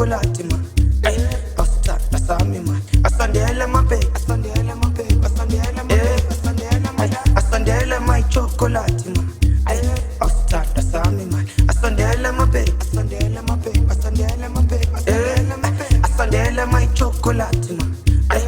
chocolate man. Ay, pasta sami man. Asandela my babe, asandela my babe, asandela my babe, asandela my babe, asandela my chocolate man. Ay, pasta sami man. Asandela my babe, asandela my babe, asandela my babe, asandela my babe, asandela my chocolate man. Ay,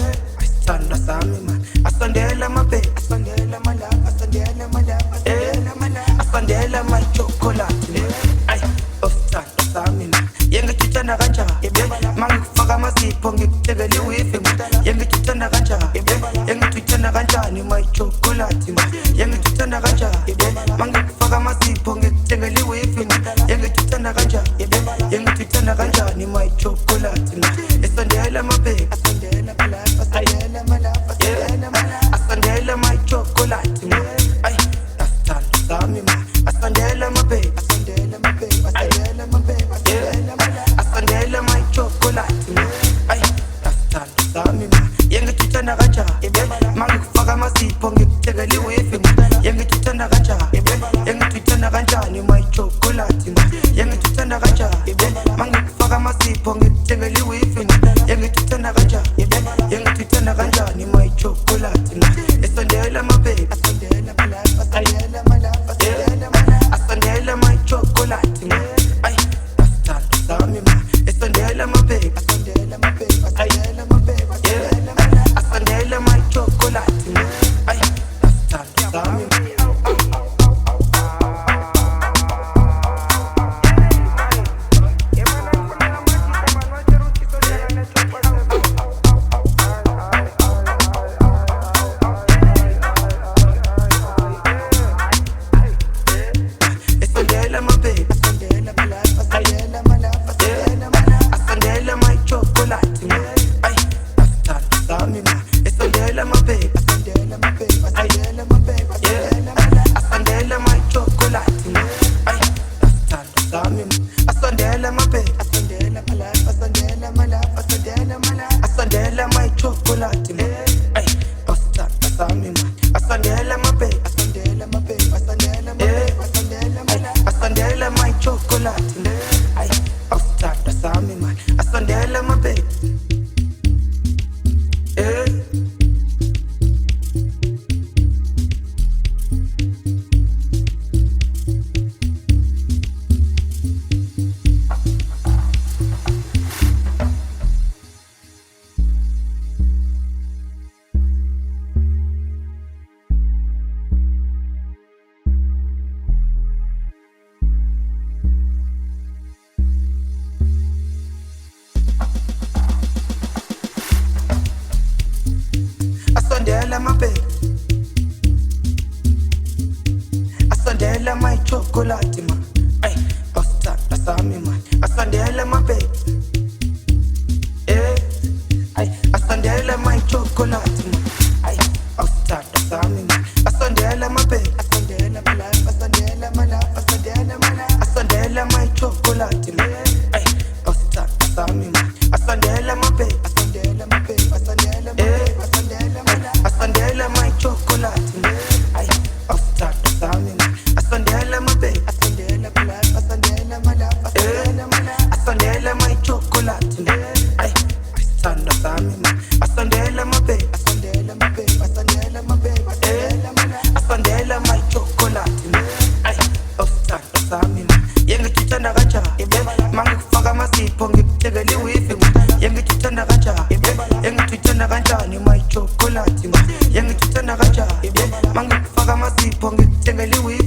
pasta sami man. Asandela my babe, asandela my love, asandela my love, asandela my love, asandela my chocolate man. Ay, pasta sami man. Yengitshana kanjani mangikufaka amasipho ngikutekele iwifi yengitshana kanjani yengitshana kanjani my chocolate yengitshana kanjani mangikufaka amasipho ngikutekele iwifi yengitshana kanjani yengitshana kanjani my chocolate esandela my babe asandela my life asandela my love asandela my love asandela my chocolate ay asandela sami asandela my babe asandela my babe asandela my babe asandela asandela my chocolate ay asandela sami yengitshana kanjani mangikufaka amasipho ngikutekele iwifi yengitshana kanjani yengitshana kanjani my chocolate yengitshana kanjani mangikufaka amasipho ngikutekele iwifi yengitshana kanjani yengitshana kanjani my chocolate esandela my babe asandela my life asandela my love asandela my love asandela my chocolate ay asandela sami esandela my babe asandela my babe asandela my babe asandela my love asandela my chocolate ay asandela sami asandela my babe asandela my life asandela my love asandela my love asandela my chocolate ay asandela sami asandela my babe asandela my babe asandela my babe asandela my love asandela my chocolate ay asandela sami asandela my babe asandela my life asandela my love asandela my love asandela my chocolate ay asandela sami asandela my babe asandela my babe asandela my babe asandela my love asandela my chocolate ay asandela sami asandela my babe asandela my babe asandela my chocolate ay asandela sami asandela my babe ay asandela my chocolate ay asandela sami asandela my babe asandela my life asandela my love asandela my love asandela my chocolate ay asandela sami asandela my babe asandela my babe asandela my babe asandela my love asandela my chocolate ay asandela sami asandela my babe asandela my life asandela my love asandela my love asandela my chocolate ay asandela sami asandela my babe asandela my babe asandela my babe asandela my love asandela my chocolate ay asandela sami yengitshana kanjani mangikufaka amasipho ngikutekele iwifi yengitshana kanjani yengitshana kanjani my chocolate yengitshana kanjani mangikufaka amasipho ngikutekele iwifi